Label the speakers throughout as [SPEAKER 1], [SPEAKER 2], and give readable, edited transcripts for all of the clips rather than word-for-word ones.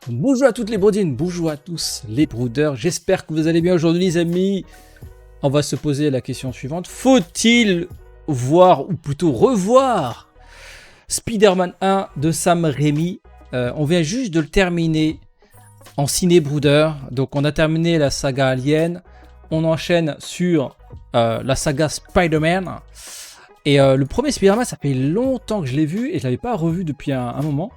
[SPEAKER 1] Bonjour à toutes les broudines, bonjour à tous les broudeurs, j'espère que vous allez bien aujourd'hui les amis. On va se poser la question suivante, faut-il voir ou plutôt revoir Spider-Man 1 de Sam Raimi? On vient juste de le terminer en ciné broudeur, donc on a terminé la saga Alien, on enchaîne sur la saga Spider-Man. Et le premier Spider-Man, ça fait longtemps que je l'ai vu et je l'avais pas revu depuis un moment.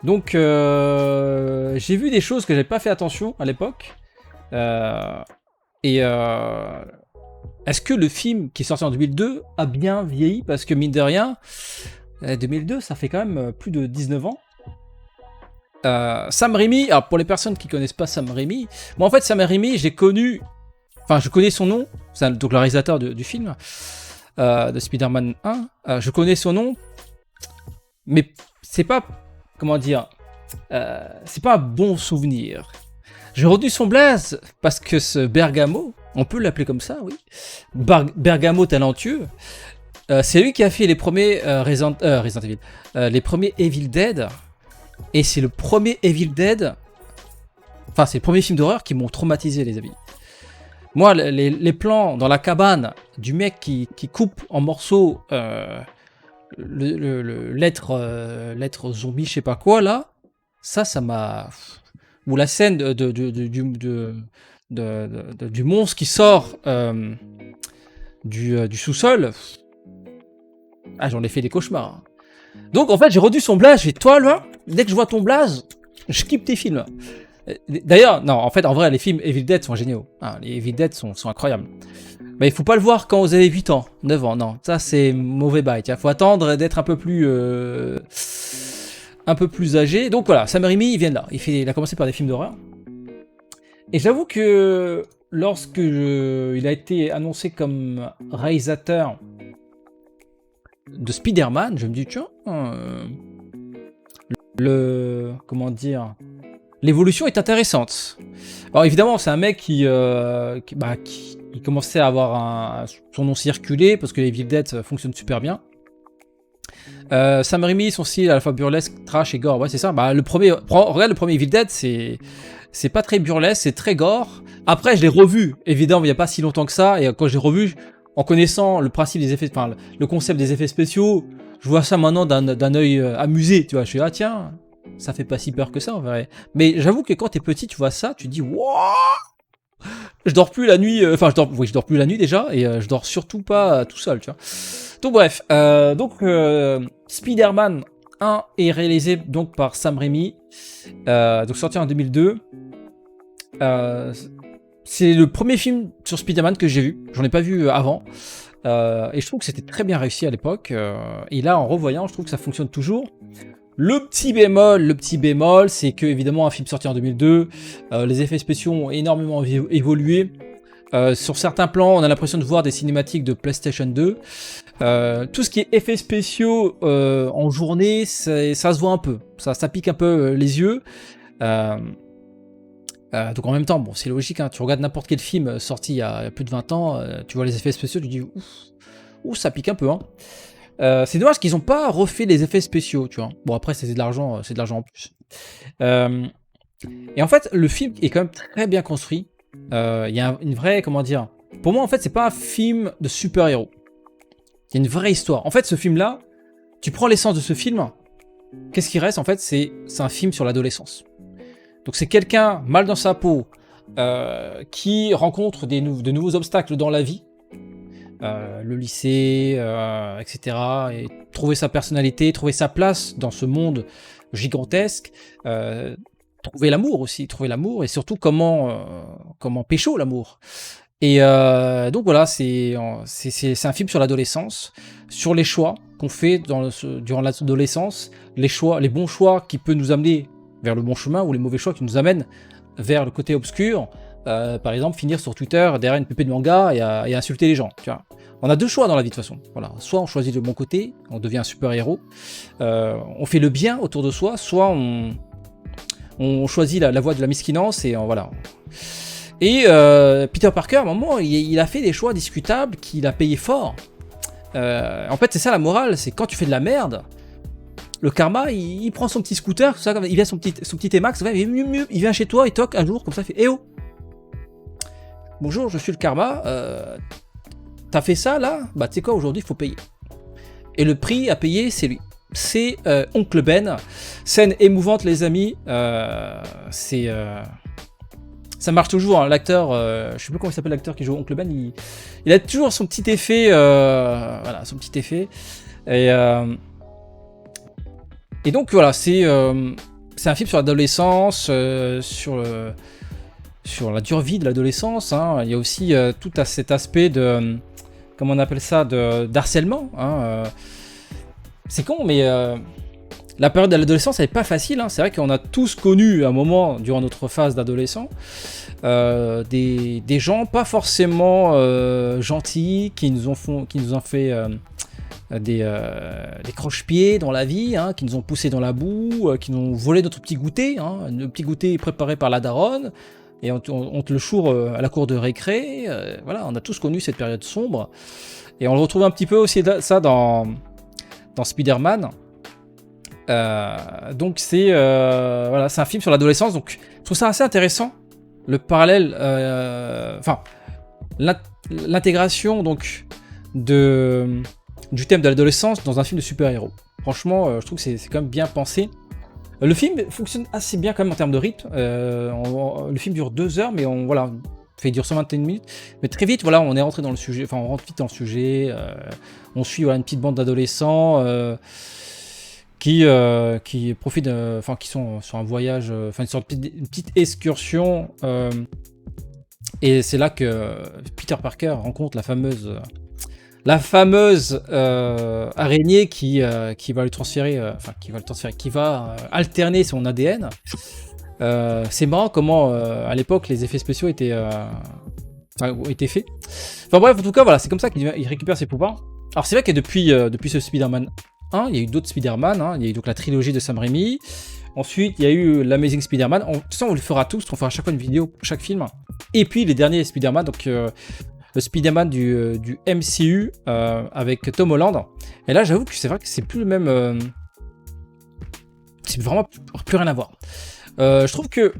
[SPEAKER 1] Donc j'ai vu des choses que j'avais pas fait attention à l'époque. Est-ce que le film qui est sorti en 2002 a bien vieilli? Parce que mine de rien, 2002 ça fait quand même plus de 19 ans. Sam Raimi, alors pour les personnes qui connaissent pas Sam Raimi, moi en fait Sam Raimi j'ai connu, enfin je connais son nom, c'est donc le réalisateur du film de Spider-Man 1, je connais son nom, mais c'est pas, comment dire, c'est pas un bon souvenir. J'ai retenu son blaze parce que ce Bergamo, on peut l'appeler comme ça, oui, Bergamo talentueux, c'est lui qui a fait les premiers Resident Evil, les premiers Evil Dead, et c'est le premier Evil Dead, enfin c'est le premier film d'horreur qui m'ont traumatisé les amis. Moi, les plans dans la cabane du mec qui coupe en morceaux l'être zombie, je sais pas quoi là, ça m'a. Ou la scène du monstre qui sort du sous-sol. Ah, j'en ai fait des cauchemars. Donc en fait, j'ai retenu son blaze. Je fais toi là, dès que je vois ton blaze, je skip tes films. D'ailleurs, non, en fait, en vrai, les films Evil Dead sont géniaux. Hein, les Evil Dead sont incroyables. Mais il faut pas le voir quand vous avez 8 ans, 9 ans, non. Ça, c'est mauvais bail. Il faut attendre d'être un peu plus âgé. Donc voilà, Sam Raimi, il vient de là. Il a commencé par des films d'horreur. Et j'avoue que lorsque il a été annoncé comme réalisateur de Spider-Man, je me dis, tiens, comment dire, l'évolution est intéressante. Alors évidemment, c'est un mec qui commençait à avoir son nom circulé parce que les Evil Dead fonctionnent super bien. Sam Raimi, son style à la fois burlesque, trash et gore, ouais c'est ça. Bah, regarde le premier Evil Dead, c'est pas très burlesque, c'est très gore. Après, je l'ai revu, évidemment, il n'y a pas si longtemps que ça, et quand j'ai revu, en connaissant le principe des effets, enfin le concept des effets spéciaux, je vois ça maintenant d'un œil amusé, tu vois. Je suis tiens, ça fait pas si peur que ça en vrai. Mais j'avoue que quand t'es petit, tu vois ça, tu te dis wouah. Je dors plus la nuit, je dors plus la nuit déjà, et je dors surtout pas tout seul, tu vois. Donc bref, Spider-Man 1 est réalisé donc par Sam Raimi, donc sorti en 2002. C'est le premier film sur Spider-Man que j'ai vu, j'en ai pas vu avant, et je trouve que c'était très bien réussi à l'époque, et là en revoyant, je trouve que ça fonctionne toujours. Le petit bémol, c'est que évidemment un film sorti en 2002, les effets spéciaux ont énormément évolué. Sur certains plans, on a l'impression de voir des cinématiques de PlayStation 2. Tout ce qui est effets spéciaux en journée, ça se voit un peu. Ça pique un peu les yeux. Donc en même temps, bon, c'est logique, hein, tu regardes n'importe quel film sorti il y a plus de 20 ans, tu vois les effets spéciaux, tu dis ouf, ça pique un peu. Hein. C'est dommage qu'ils n'ont pas refait les effets spéciaux, tu vois. Bon, après, c'est de l'argent en plus. Et en fait, le film est quand même très bien construit. Il y a une vraie, comment dire. Pour moi, en fait, c'est pas un film de super-héros. Il y a une vraie histoire. En fait, ce film-là, tu prends l'essence de ce film, qu'est-ce qui reste en fait? C'est un film sur l'adolescence. Donc, c'est quelqu'un mal dans sa peau qui rencontre de nouveaux obstacles dans la vie. Le lycée, etc. Et trouver sa personnalité, trouver sa place dans ce monde gigantesque, trouver l'amour et surtout comment pécho l'amour. Et donc voilà, c'est un film sur l'adolescence, sur les choix qu'on fait durant l'adolescence, les bons choix qui peuvent nous amener vers le bon chemin ou les mauvais choix qui nous amènent vers le côté obscur. Par exemple, finir sur Twitter derrière une pépé de manga et insulter les gens. Tu vois. On a deux choix dans la vie de toute façon. Voilà. Soit on choisit le bon côté, on devient un super-héros, on fait le bien autour de soi, soit on choisit la voie de la misquinance et voilà. Et Peter Parker, à un moment, il a fait des choix discutables qu'il a payé fort. En fait, c'est ça la morale, c'est quand tu fais de la merde, le karma, il prend son petit scooter, tout ça, il vient son petit Emax, il vient chez toi, il toque un jour, comme ça, il fait Eh oh, bonjour, je suis le karma, t'as fait ça là? Bah tu sais quoi, aujourd'hui il faut payer. Et le prix à payer, c'est lui. C'est Oncle Ben. Scène émouvante, les amis. Ça marche toujours, hein. L'acteur, je sais plus comment il s'appelle, l'acteur qui joue Oncle Ben, il a toujours son petit effet, voilà, son petit effet. Et donc voilà, c'est un film sur l'adolescence, sur la dure vie de l'adolescence, hein. Il y a aussi tout cet aspect de, comment on appelle ça, d'harcèlement, hein. C'est con, mais la période de l'adolescence, elle n'est pas facile, hein. C'est vrai qu'on a tous connu un moment durant notre phase d'adolescent des gens pas forcément gentils qui nous ont fait des croche-pieds dans la vie, hein, qui nous ont poussés dans la boue, qui nous ont volé notre petit goûter, hein, le petit goûter préparé par la daronne, et on te le choure à la cour de récré. Voilà, on a tous connu cette période sombre, et on le retrouve un petit peu aussi ça dans Spider-Man. Donc c'est voilà, c'est un film sur l'adolescence, donc je trouve ça assez intéressant, le parallèle, enfin l'intégration donc du thème de l'adolescence dans un film de super-héros. Franchement, je trouve que c'est quand même bien pensé. Le film fonctionne assez bien quand même en termes de rythme. Le film dure 2 heures, mais voilà, il dure 121 minutes. Mais très vite, voilà, on est rentré dans le sujet, enfin on rentre vite dans le sujet. On suit voilà, une petite bande d'adolescents qui profitent, enfin qui sont sur un voyage, enfin une petite excursion. Et c'est là que Peter Parker rencontre la fameuse araignée qui va lui transférer, qui va alterner son ADN. C'est marrant comment à l'époque les effets spéciaux ont été faits. Enfin bref, en tout cas, voilà, c'est comme ça qu'il récupère ses pouvoirs. Alors c'est vrai que depuis ce Spider-Man 1, il y a eu d'autres Spider-Man, hein. Il y a eu donc la trilogie de Sam Raimi. Ensuite, il y a eu l'Amazing Spider-Man. De toute façon, on le fera tous, on fera à chaque fois une vidéo pour chaque film. Et puis les derniers Spider-Man, donc le Spider-Man du MCU avec Tom Holland. Et là, j'avoue que c'est vrai que c'est plus le même. C'est vraiment plus rien à voir. Je trouve que,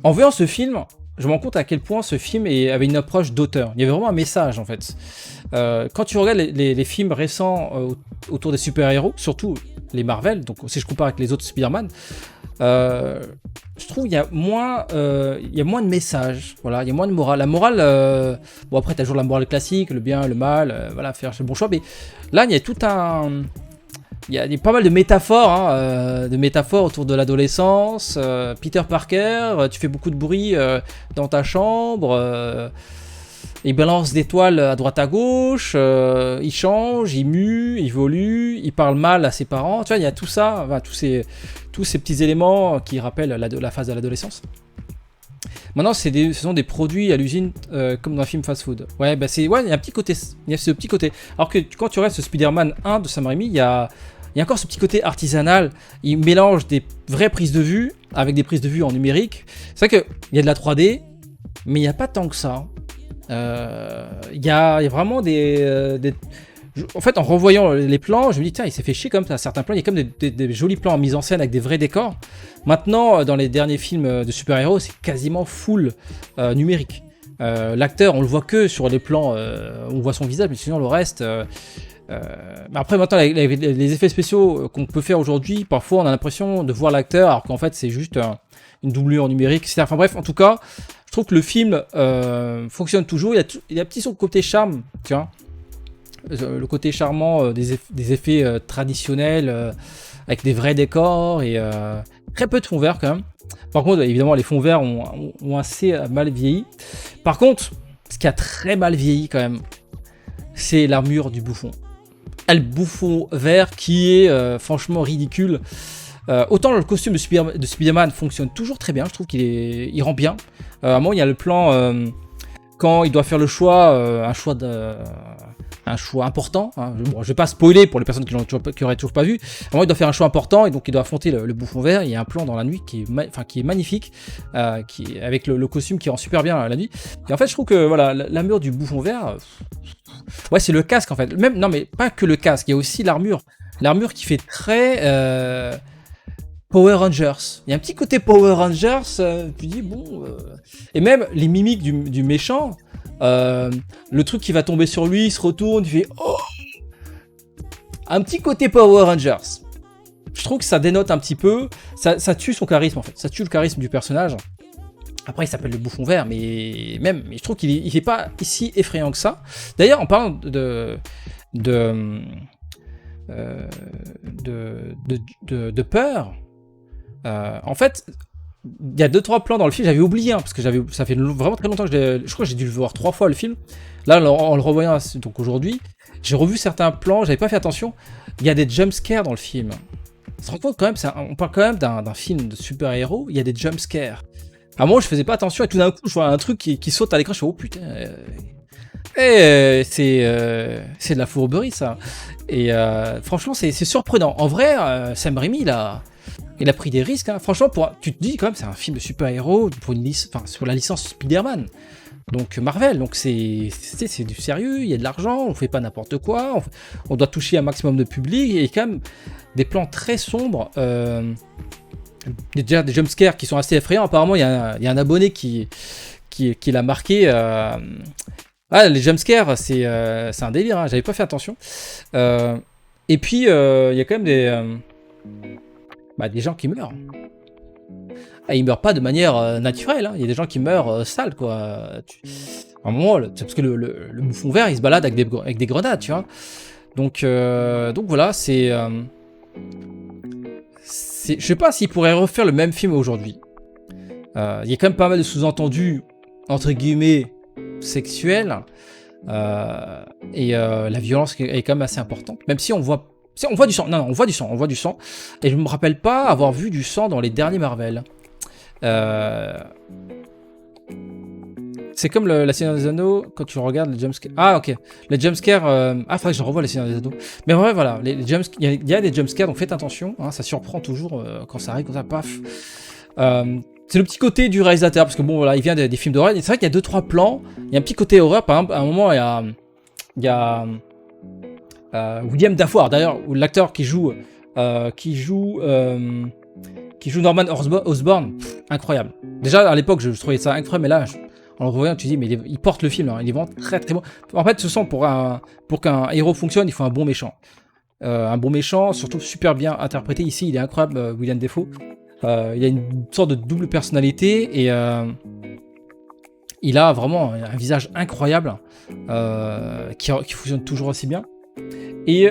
[SPEAKER 1] en voyant ce film, je me rends compte à quel point ce film avait une approche d'auteur. Il y avait vraiment un message, en fait. Quand tu regardes les films récents autour des super-héros, surtout les Marvel, donc si je compare avec les autres Spider-Man, je trouve qu'il y a moins de messages, voilà, il y a moins de morale. La morale, bon après t'as toujours la morale classique, le bien, le mal, voilà, faire le bon choix, mais là il y a il y a pas mal de métaphores, hein, autour de l'adolescence. Peter Parker, tu fais beaucoup de bruit dans ta chambre, il balance des toiles à droite à gauche, il change, il mue, il évolue, il parle mal à ses parents. Tu vois, il y a tout ça, enfin, tous ces petits éléments qui rappellent la phase de l'adolescence. Maintenant, ce sont des produits à l'usine comme dans un film fast-food. Ouais, bah il y a un petit côté, il y a ce petit côté. Alors que quand tu regardes ce Spider-Man 1 de Sam Raimi, il y a encore ce petit côté artisanal. Il mélange des vraies prises de vue avec des prises de vue en numérique. C'est vrai qu'il y a de la 3D, mais il n'y a pas tant que ça. Il y a vraiment en fait, en revoyant les plans, je me dis, tiens, il s'est fait chier comme ça. Certains plans, il y a comme des jolis plans en mise en scène avec des vrais décors. Maintenant, dans les derniers films de super-héros, c'est quasiment full numérique. L'acteur, on le voit que sur les plans, on voit son visage, mais sinon le reste. Après, maintenant, les effets spéciaux qu'on peut faire aujourd'hui, parfois on a l'impression de voir l'acteur, alors qu'en fait, c'est juste une doublure numérique, etc. Enfin bref, en tout cas, je trouve que le film fonctionne toujours. Il y a un petit côté charme, tu vois. Le côté charmant des effets traditionnels avec des vrais décors et très peu de fond vert quand même. Par contre, évidemment, les fonds verts ont assez mal vieilli. Par contre, ce qui a très mal vieilli quand même, c'est l'armure du bouffon. Le bouffon vert qui est franchement ridicule. Autant le costume de Spider-Man fonctionne toujours très bien, je trouve qu'il rend bien. À un moment, il y a le plan quand il doit faire le choix, un choix important. Hein. Bon, je ne vais pas spoiler pour les personnes qui n'auraient toujours pas vu. À un moment, il doit faire un choix important et donc il doit affronter le bouffon vert. Il y a un plan dans la nuit qui est magnifique, avec le costume qui rend super bien la nuit. Et en fait, je trouve que voilà, l'armure du bouffon vert, ouais, c'est le casque en fait. Non, mais pas que le casque, il y a aussi l'armure. L'armure qui fait très Power Rangers. Il y a un petit côté Power Rangers, tu dis bon... Et même les mimiques du méchant, le truc qui va tomber sur lui, il se retourne, il fait oh. Un petit côté Power Rangers. Je trouve que ça dénote un petit peu, ça tue son charisme en fait, ça tue le charisme du personnage. Après il s'appelle le bouffon vert, mais je trouve qu'il n'est pas si effrayant que ça. D'ailleurs en parlant de peur, en fait, il y a 2-3 plans dans le film, j'avais oublié, hein, parce que ça fait vraiment très longtemps que je crois que j'ai dû le voir 3 fois le film. Là, en le revoyant donc aujourd'hui, j'ai revu certains plans, j'avais pas fait attention. Il y a des jumpscares dans le film. On se rend compte quand même, on parle quand même d'un film de super-héros, il y a des jumpscares. À moi, je faisais pas attention et tout d'un coup, je vois un truc qui saute à l'écran, je fais oh putain. C'est de la fourberie ça. Et franchement, c'est surprenant. En vrai, Sam Raimi, il a pris des risques. Hein. Franchement, tu te dis quand même, c'est un film de super-héros sur la licence Spider-Man. Donc Marvel, donc c'est du sérieux, il y a de l'argent, on fait pas n'importe quoi, on doit toucher un maximum de public, et quand même des plans très sombres, déjà des jumpscares qui sont assez effrayants. Apparemment, il y a un abonné qui l'a marqué. Les jumpscares, c'est un délire, hein, j'avais pas fait attention. Et puis, il y a quand même des gens qui meurent. Ils meurent pas de manière naturelle, hein. Il y a des gens qui meurent sales, quoi. À un moment, c'est parce que le bouffon vert, il se balade avec des grenades, tu vois. Donc voilà, je sais pas s'il pourrait refaire le même film aujourd'hui. Il y a quand même pas mal de sous-entendus, entre guillemets, sexuels. Et la violence est quand même assez importante. Même si on voit du sang. Non, on voit du sang. Et je me rappelle pas avoir vu du sang dans les derniers Marvel. C'est comme la Seigneur des Anneaux, quand tu regardes les jumpscares. Ah, ok. Les jumpscares. Faudrait que je revoie les Seigneur des Anneaux. Mais en vrai, voilà. Il y a des jumpscares, donc faites attention. Hein, ça surprend toujours quand ça arrive, comme ça, paf. C'est le petit côté du réalisateur, parce que bon, voilà, il vient des films d'horreur. C'est vrai qu'il y a 2-3 plans. Il y a un petit côté horreur. Par exemple, à un moment, il y a William Dafoe, d'ailleurs, l'acteur qui joue Norman Osborn, incroyable. Déjà à l'époque je trouvais ça incroyable, mais là en le revoyant tu dis mais il porte le film, hein, il est vraiment très très bon. En fait ce sont pour qu'un héros fonctionne, il faut un bon méchant. Surtout super bien interprété. Ici il est incroyable, William Dafoe. Il a une sorte de double personnalité et il a vraiment un visage incroyable qui fonctionne toujours aussi bien. Et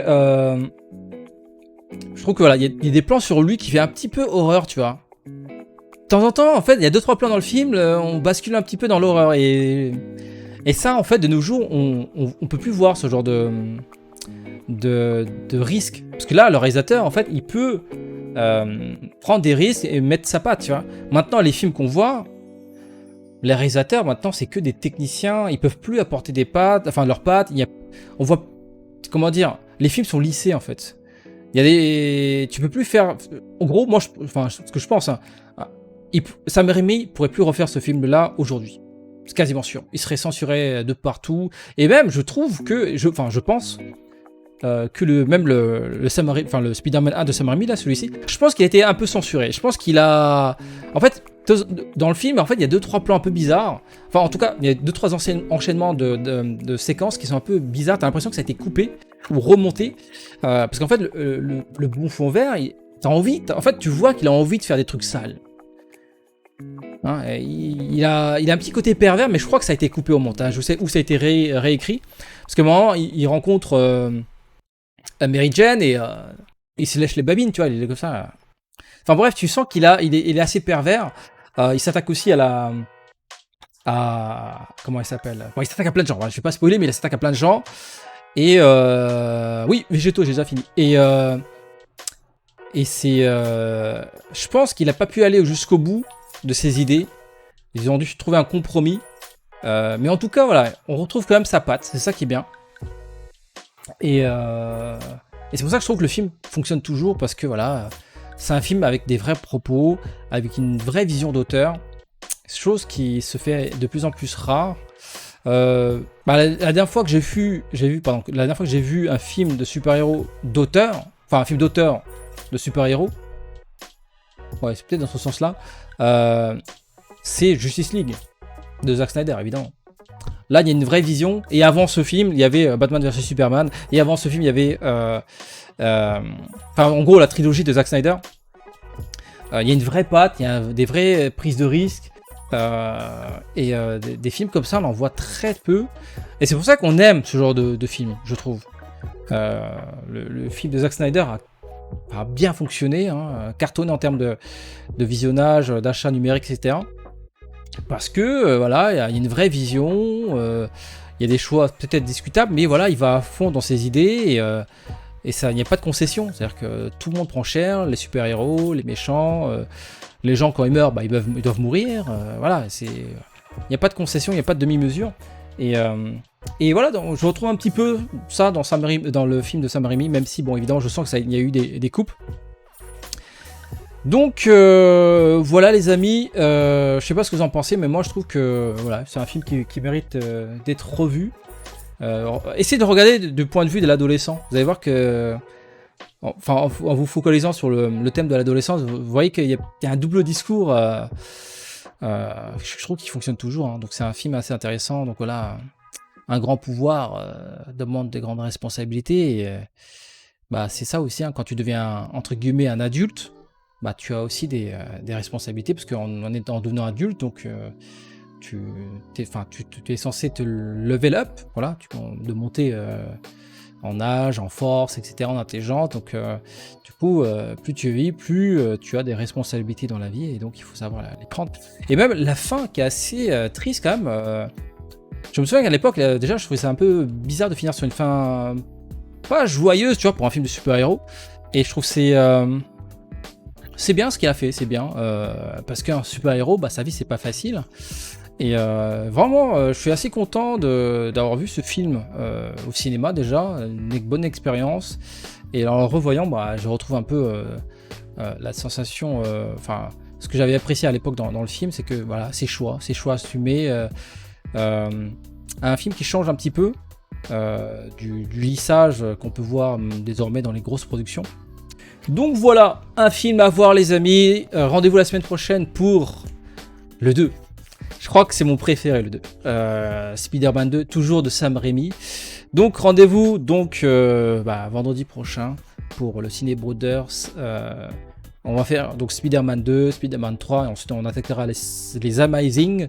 [SPEAKER 1] je trouve que voilà, il y a des plans sur lui qui fait un petit peu horreur, tu vois. De temps en temps, en fait, il y a 2-3 plans dans le film, on bascule un petit peu dans l'horreur. Et ça, en fait, de nos jours, on peut plus voir ce genre de risque. Parce que là, le réalisateur, en fait, il peut prendre des risques et mettre sa patte, tu vois. Maintenant, les films qu'on voit, les réalisateurs, maintenant, c'est que des techniciens. Ils peuvent plus apporter des pattes, enfin, leurs pattes. On voit, comment dire, les films sont lissés, en fait. Tu peux plus faire. En gros, moi, ce que je pense, hein, Sam Raimi pourrait plus refaire ce film-là aujourd'hui. C'est quasiment sûr. Il serait censuré de partout. Et même, je trouve que, je pense que le Spider-Man 1 de Sam Raimi, là, celui-ci, je pense qu'il a été un peu censuré. Je pense qu'il a. En fait, dans le film, en fait, il y a 2-3 plans un peu bizarres. Enfin, en tout cas, il y a 2-3 enchaînements de séquences qui sont un peu bizarres. T'as l'impression que ça a été coupé ou remonté. Parce qu'en fait, le bouffon vert, en fait, tu vois qu'il a envie de faire des trucs sales. Hein, il a un petit côté pervers, mais je crois que ça a été coupé au montage. Je sais où ça a été réécrit. Parce que moment, il rencontre Mary Jane et il se lèche les babines, tu vois, il est comme ça. Enfin bref, tu sens qu'il est assez pervers. Il s'attaque aussi à comment il s'appelle. Bon, il s'attaque à plein de gens. Je vais pas spoiler, mais il s'attaque à plein de gens. Et oui, Végétaux, j'ai déjà fini. Et c'est, je pense qu'il a pas pu aller jusqu'au bout de ses idées. Ils ont dû trouver un compromis. Mais en tout cas, voilà, on retrouve quand même sa patte. C'est ça qui est bien. Et c'est pour ça que je trouve que le film fonctionne toujours, parce que voilà, c'est un film avec des vrais propos, avec une vraie vision d'auteur, chose qui se fait de plus en plus rare. La dernière fois que j'ai vu un film de super-héros d'auteur, enfin un film d'auteur de super-héros, ouais, c'est peut-être dans ce sens-là, c'est Justice League de Zack Snyder, évidemment. Là, il y a une vraie vision, et avant ce film, il y avait Batman vs Superman, et avant ce film, il y avait, en gros, la trilogie de Zack Snyder. Il y a une vraie patte, il y a des vraies prises de risques, des films comme ça, on en voit très peu, et c'est pour ça qu'on aime ce genre de film, je trouve. Le film de Zack Snyder a bien fonctionné, hein, cartonné en termes de visionnage, d'achat numérique, etc. Parce que voilà, il y a une vraie vision, il y a des choix peut-être discutables, mais voilà, il va à fond dans ses idées et ça, il n'y a pas de concession. C'est-à-dire que tout le monde prend cher, les super-héros, les méchants, les gens quand ils meurent, bah, ils doivent mourir. Voilà, il n'y a pas de concession, il n'y a pas de demi-mesure. Et voilà, donc, je retrouve un petit peu ça dans le film de Sam Raimi, même si, bon, évidemment, je sens qu'il y a eu des coupes. Donc voilà les amis, je sais pas ce que vous en pensez, mais moi je trouve que voilà, c'est un film qui mérite d'être revu. Essayez de regarder du point de vue de l'adolescent. Vous allez voir que, enfin, en vous focalisant sur le thème de l'adolescence, vous voyez qu'il y a un double discours. Je trouve qu'il fonctionne toujours. Hein. Donc c'est un film assez intéressant. Donc voilà, un grand pouvoir demande des grandes responsabilités. Et, bah c'est ça aussi. Hein, quand tu deviens entre guillemets un adulte. Bah, tu as aussi des responsabilités, parce qu'en devenant adulte, donc tu es censé te level up, voilà, de monter en âge, en force, etc., en intelligence. Donc, du coup, plus tu vis, plus tu as des responsabilités dans la vie, et donc il faut savoir les prendre. Et même la fin qui est assez triste quand même. Je me souviens qu'à l'époque, déjà, je trouvais ça un peu bizarre de finir sur une fin pas joyeuse, tu vois, pour un film de super-héros. Et je trouve que c'est bien ce qu'il a fait, c'est bien, parce qu'un super-héros, bah, sa vie, c'est pas facile. Et vraiment, je suis assez content d'avoir vu ce film au cinéma déjà, une bonne expérience. Et en le revoyant, bah, je retrouve un peu la sensation, ce que j'avais apprécié à l'époque dans le film, c'est que voilà, ses choix assumés, un film qui change un petit peu du lissage qu'on peut voir désormais dans les grosses productions. Donc voilà, un film à voir les amis, rendez-vous la semaine prochaine pour le 2. Je crois que c'est mon préféré, le 2. Spider-Man 2, toujours de Sam Raimi. Donc rendez-vous vendredi prochain pour le Ciné Brothers. On va faire donc Spider-Man 2, Spider-Man 3, et ensuite on attaquera les Amazing.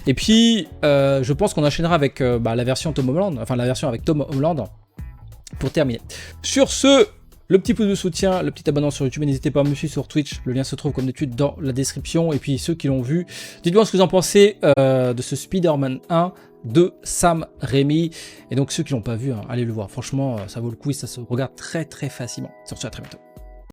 [SPEAKER 1] Et puis je pense qu'on enchaînera avec la version Tom Holland, enfin la version avec Tom Holland pour terminer. Sur ce, le petit pouce de soutien, le petit abonnement sur YouTube, n'hésitez pas à me suivre sur Twitch, le lien se trouve comme d'habitude dans la description. Et puis ceux qui l'ont vu, dites-moi ce que vous en pensez de ce Spider-Man 1 de Sam Raimi. Et donc ceux qui l'ont pas vu, hein, allez le voir, franchement ça vaut le coup et ça se regarde très très facilement. Sur ce, à très bientôt.